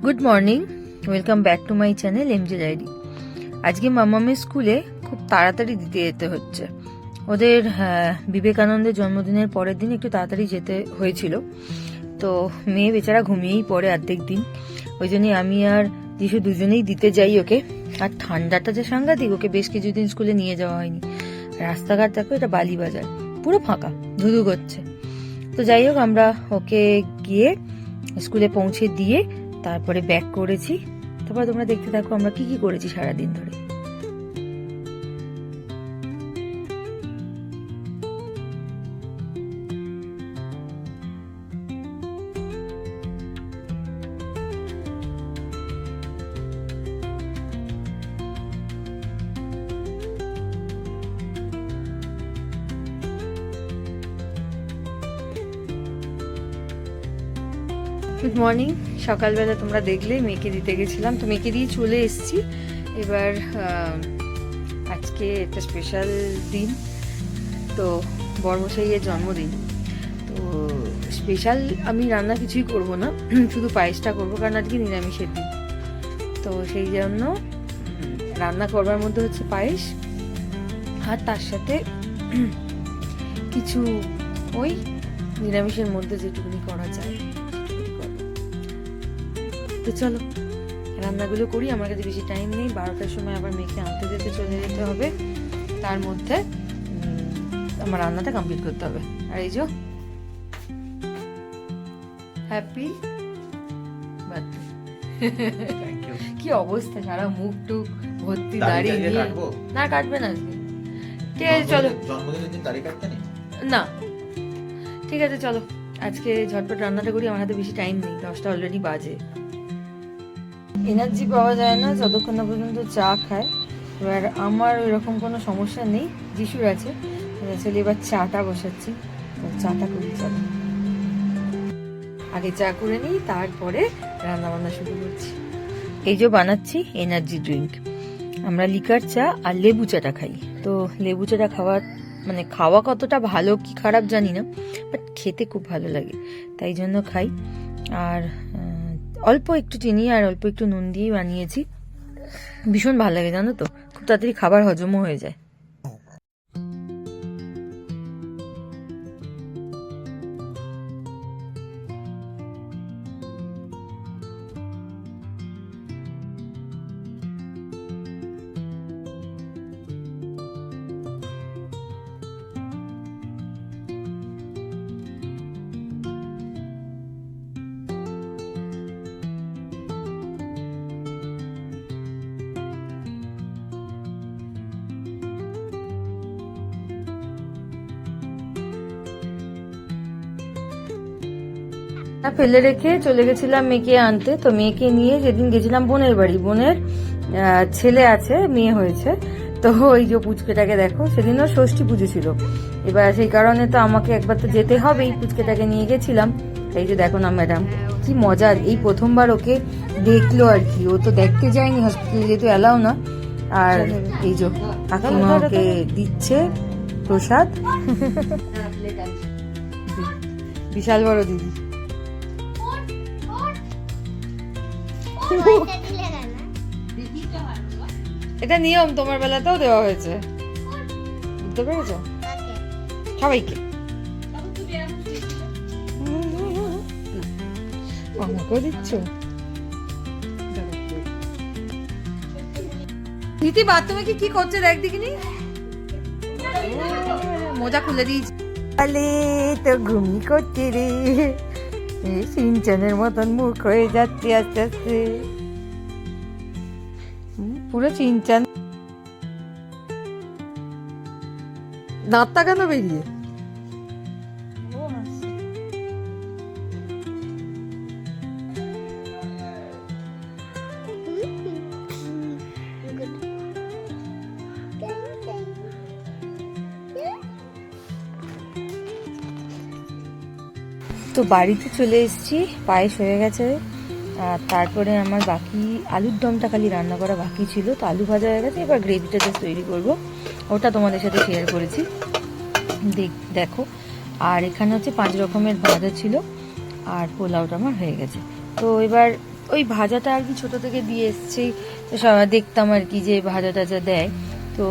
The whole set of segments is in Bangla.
Good morning, welcome back to my channel MJ diary. আজকে মামামের স্কুলে খুব তাড়াতাড়ি দিতে যেতে হচ্ছে। ওদের বিবেকানন্দের জন্মদিনের পরের দিন একটু তাড়াতাড়ি যেতে হয়েছিল, তো মেয়ে বেচারা ঘুমিয়েই পড়ে অর্ধেক দিন। ওই জন্যই আমি আর যিশু দুজনেই দিতে যাই ওকে। আর ঠান্ডাটা যে সাংঘাতিক, ওকে বেশ কিছুদিন স্কুলে নিয়ে যাওয়া হয়নি। রাস্তাঘাট দেখো, এটা বালি বাজার, পুরো ফাঁকা, ধুধু করছে। তো যাই হোক, আমরা ওকে গিয়ে স্কুলে পৌঁছে দিয়ে তারপরে ব্যাক করেছি। তারপর তোমরা দেখতে থাকো আমরা কি কি করেছি সারাদিন ধরে। Good morning. সকালবেলা তোমরা দেখলে মেয়েকে দিতে গেছিলাম, তো মেয়েকে দিয়ে চলে এসেছি। এবার আজকে একটা স্পেশাল দিন, তো বড়মশাইয়ের জন্মদিন। তো স্পেশাল আমি রান্না কিছুই করব না, শুধু পায়েসটা করবো, কারণ আজকে নিরামিষের দিন। তো সেই জন্য রান্না করবার মধ্যে হচ্ছে পায়েস, আর তার সাথে কিছু ওই নিরামিষের মধ্যে যেটুকুনি করা যায়। তো চলো রান্নাগুলো করি, আমার কাছে বেশি টাইম নেই। 12টার সময় আবার মেয়েকে আনতে চলে যেতে হবে, তার মধ্যে আমার রান্নাটা কমপ্লিট করতে হবে। আর এই যে হ্যাপি বার্থডে। কি অবস্থা, সারা মুখ টুক ভর্তি দাড়ি নিয়ে। না কাটবে না আজকে, ঠিক আছে চলো। জন্মদিনের দিন দাড়ি কাটতে নেই না, ঠিক আছে চলো আজকে ঝটপট রান্নাটা করি, আমার হাতে বেশি টাইম নেই, 10টা অলরেডি বাজে। এনার্জি পাওয়া যায় না যতক্ষণ না পর্যন্ত চা খায়। এবার আমার ওইরকম কোনো সমস্যা নেই, যিশুর আছে। চলে এবার চাটা বসাচ্ছি, তো চাটা করি চলো। আগে চা করে নিই, তারপরে রান্না বান্না শুরু করছি। এই যে বানাচ্ছি এনার্জি ড্রিঙ্ক। আমরা লিকার চা আর লেবু চাটা খাই, তো লেবু চাটা খাওয়া কতটা ভালো কি খারাপ জানি না, বাট খেতে খুব ভালো লাগে, তাই জন্য খাই। আর অল্প একটু চিনি আর অল্প একটু নুন দিয়েই বানিয়েছি, ভীষণ ভালো লাগে জানো তো, খুব তাড়াতাড়ি খাবার হজমও হয়ে যায়। ফেলে রেখে চলে গেছিলাম মেয়েকে আনতে। তো মেয়েকে নিয়ে যেদিন গেছিলাম বোনের বাড়ি, বোনের ছেলে আছে, মেয়ে হয়েছে। তো ওই যে পুচকেটাকে দেখো, সেদিনও ষষ্ঠী পুজো ছিল, এবার সেই কারণে তো আমাকে একবার তো যেতে হবেই, পুচকেটাকে নিয়ে গেছিলাম। এই যে দেখো না ম্যাডাম, কি মজার, এই প্রথমবার ওকে দেখলো আর কি, ও তো দেখতে যায়নি হসপিটালে, যেহেতু এলাও না। আর এই যে কাকিমা ওকে দিচ্ছে প্রসাদ, বিশাল বড় দিদি। এটা নিয়ম, তোমার বেলাতেও দেওয়া হয়েছে, বুঝতে পেরেছো? সবাইকে। আমাকেও দিচ্ছ নীতি, বাথরুমে কি করছে দেখ দেখিনি, মোজা খুলে দিয়েছি। তাহলে তো ঘুমি করছে রে, সিনচানের মতন মুখ হয়ে যাচ্ছে আস্তে আস্তে, পুরো চিনচান। দাঁতটা কেন বেরিয়ে? তো বাড়িতে চলে এসেছি, পায়েস হয়ে গেছে। তারপরে আমার বাকি আলুর দমটা খালি রান্না করা বাকি ছিল, তো আলু ভাজা হয়ে গেছে, এবার গ্রেভিটা জাস্ট তৈরি করব, ওটা তোমাদের সাথে শেয়ার করেছি, দেখো। আর এখানে হচ্ছে 5 রকমের ভাজা ছিল, আর পোলাওটা আমার হয়ে গেছে। তো এবার ওই ভাজাটা আর কি ছোট থেকে দিয়ে এসছি, তো দেখতাম আর কি যে ভাজা টাজা দেয়, তো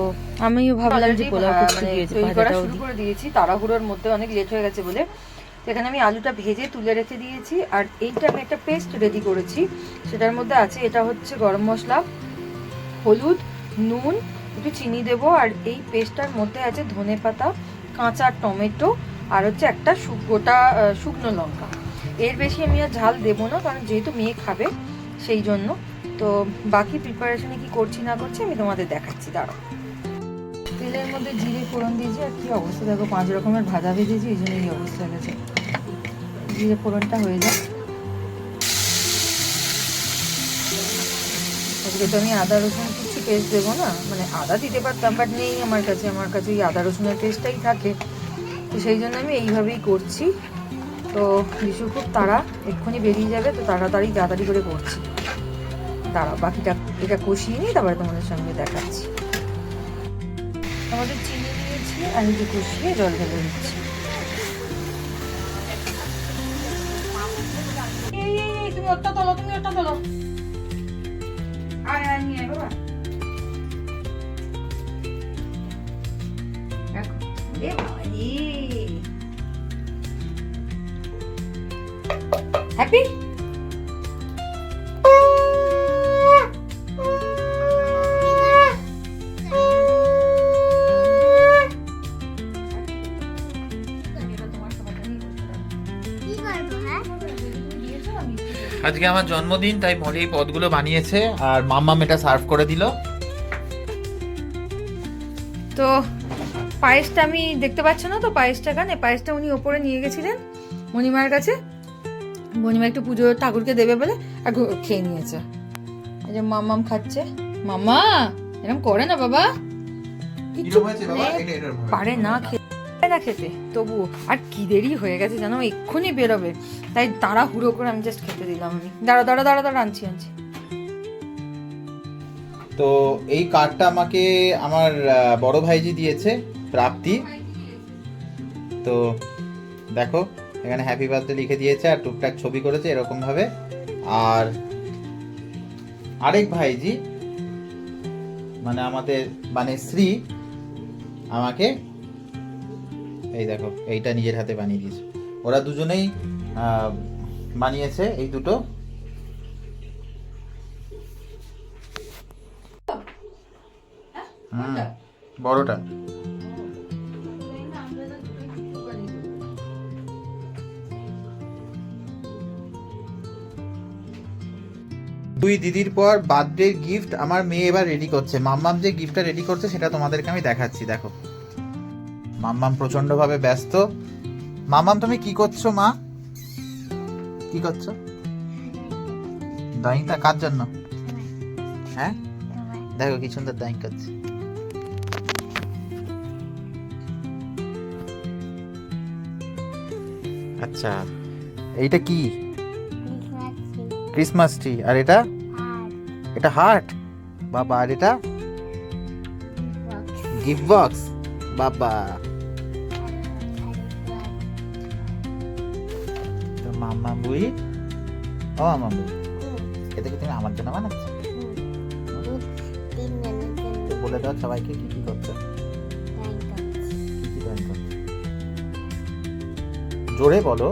আমিও ভাবলাম যে পোলাও করতে দিয়েছি, ভাজাটাও শুরু করে দিয়েছি তাড়াহুড়োর মধ্যে, অনেক লেট হয়ে গেছে বলে। তো এখানে আমি আলুটা ভেজে তুলে রেখে দিয়েছি, আর এইটা আমি একটা পেস্ট রেডি করেছি, সেটার মধ্যে আছে এটা হচ্ছে গরম মশলা, হলুদ, নুন, একটু চিনি দেবো, আর এই পেস্টটার মধ্যে আছে ধনেপাতা, কাঁচা টমেটো, আর হচ্ছে একটা গোটা শুকনো লঙ্কা। এর বেশি আমি আর ঝাল দেবো না, কারণ যেহেতু মেয়ে খাবে সেই জন্য। তো বাকি প্রিপারেশনে কি করছি না করছি আমি তোমাদের দেখাচ্ছি, দাঁড়াও। তেলের মধ্যে জিরে ফোড়ন দিয়েছি, আর কি অবস্থা দেখো, 5 রকমের ভাজা ভেজেছি, এই জন্য এই অবস্থা হয়ে গেছে। জিরে ফোড়নটা হয়ে যায়, আজকে তো আমি আদা রসুন কিছু পেস্ট দেবো না, মানে আদা দিতে পারতাম বাট নেই আমার কাছে ওই আদা রসুনের পেস্টটাই থাকে, তো সেই জন্য আমি এইভাবেই করছি। তো বিশু খুব তাড়া, এক্ষুনি বেরিয়ে যাবে, তো তাড়াতাড়ি করে করছি। দাঁড়াও বাকিটা এটা কষিয়ে নিই, তারপরে তোমাদের সঙ্গে দেখাচ্ছি। আমাদের চিনি নিয়েছি, আমি যে কষিয়ে জল ঢেলে দিচ্ছি। তুমি ওটা তোলো, আয় নিয়ে বাবা, দেখো রে বাবা রে, হ্যাপি। আজকে আমার জন্মদিন, তাই মলি এই পদগুলো বানিয়েছে আর মাম্মাম এটা সার্ভ করে দিল। তো পায়েসটা আমি দেখতে পাচ্ছ না, তো পায়েসটা পায়েসটা উনি ওপরে নিয়ে গেছিলেন মণিমার কাছে, মণিমা একটু পুজো ঠাকুরকে দেবে বলে, আর খেয়ে নিয়েছে। এই যে মাম্মাম খাচ্ছে, মাম্মা এরকম করে না বাবা, পারে না খেতে তবুও, আর কি দেরি হয়ে গেছে জানো, এক্ষুনি বেরোবে, তাই তাড়াহুড়ো করে আমি জাস্ট খেতে দিলাম। আমি দাঁড়া আনছি। তো এই কার্ডটা আমাকে আমার বড় ভাইজি দিয়েছে, প্রাপ্তি। তো দেখো এখানে হ্যাপি বার্থডে লিখে দিয়েছে, আর টুকটাক ছবি করেছে এরকম ভাবে। আর আরেক ভাইজি মানে আমাদের শ্রী আমাকে এই দেখো এইটা নিজের হাতে বানিয়ে দিয়েছে। ওরা দুজনেই বানিয়েছে এই দুটো। বড়টা দুই দিদির পর বার্থডে গিফট আমার মেয়ে এবার রেডি করছে। মাম্মাম যে গিফটটা রেডি করছে সেটা তোমাদেরকে আমি দেখাচ্ছি। দেখো মাম্মাম প্রচন্ড ভাবে ব্যস্ত। মাম্মাম তুমি কি করছো? মা কি করছো? ড্রয়িংটা কার জন্য? হ্যাঁ দেখো কি সুন্দর ড্রয়িং করছে। আচ্ছা এইটা কি? Christmas tree. আর এটা হার্ট বাবা। আর এটা গিফট বক্স বাবা। তো মাম্মা বুই, ও মাম্মা বুই, এটা কি তুমি আমার জন্য বানাচ্ছ? বলে দাও সবাইকে কি কি করছো। জোরে বলো।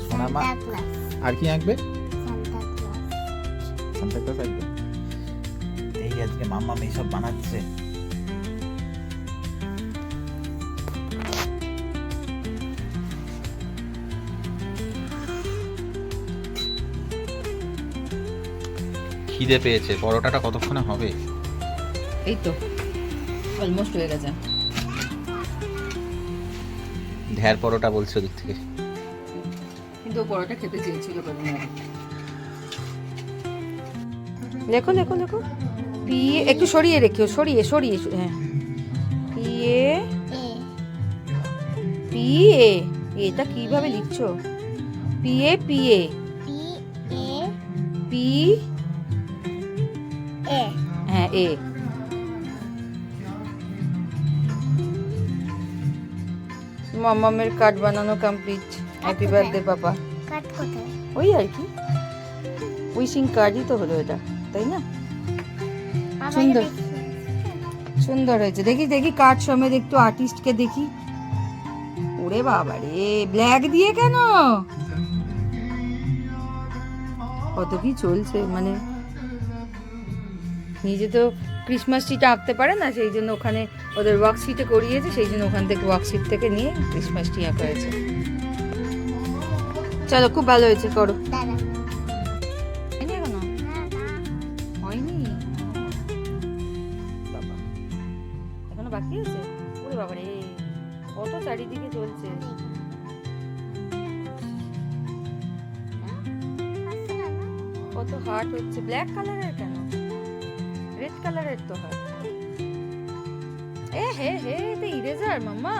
সোনামা আর কি আঁকবে? সান্তা ক্লজ আঁকবে। এই আজকে মাম্মা এইসব বানাচ্ছে। খিদে পেয়েছে। পরোটাটা কতক্ষণে হবে? এই তো অলমোস্ট হয়ে গেছে। ঢ্যার পরোটা বলছে ওদিক থেকে, কিন্তু পরোটা খেতে চেয়েছিল কদিন আগে। লেখো লেখো লেখো। পিএ একটু সরিয়ে রেখো, সরিয়ে হ্যাঁ। পিএ পিএ এটা কিভাবে লিখছো? পিএ পিএ পি হ্যাঁ এ। মামামের কার্ড বানানো কমপ্লিট। হ্যাপি বার্থডে পাপা। কাট কোথায়? ওই আর কি, উইশিং কার্ডই তো হলো এটা, তাই না? বাবা সুন্দর। এটা দেখি। সুন্দর হয়েছে। দেখি দেখি কার্ড সমেত একটু আর্টিস্টকে দেখি। ওরে বাবা রে, ব্ল্যাক দিয়ে কেন? কত কি চলছে, মানে নিজে তো ক্রিসমাস ট্রিটা আঁকতে পারে না, সেই জন্য ওখানে ওদের ওয়ার্কশিটে করিয়েছে, সেই জন্য ওখান থেকে ওয়ার্কশিট থেকে নিয়ে ক্রিসমাস ট্রি আঁকা হয়েছে। চলো, খুব ভালো হয়েছে, করো। দাঁড়া। হয়নি এখনো? না, না। হয়নি বাবা, এখনো বাকি আছে। ওরে বাবা রে, কত চারিদিকে চলছে। আসছে না, না? কত হার্ট হচ্ছে। ব্ল্যাক কালারের কেন? রেড কালারের তো হয়। এ হে হে, এটা ইরেজার মাম্মা।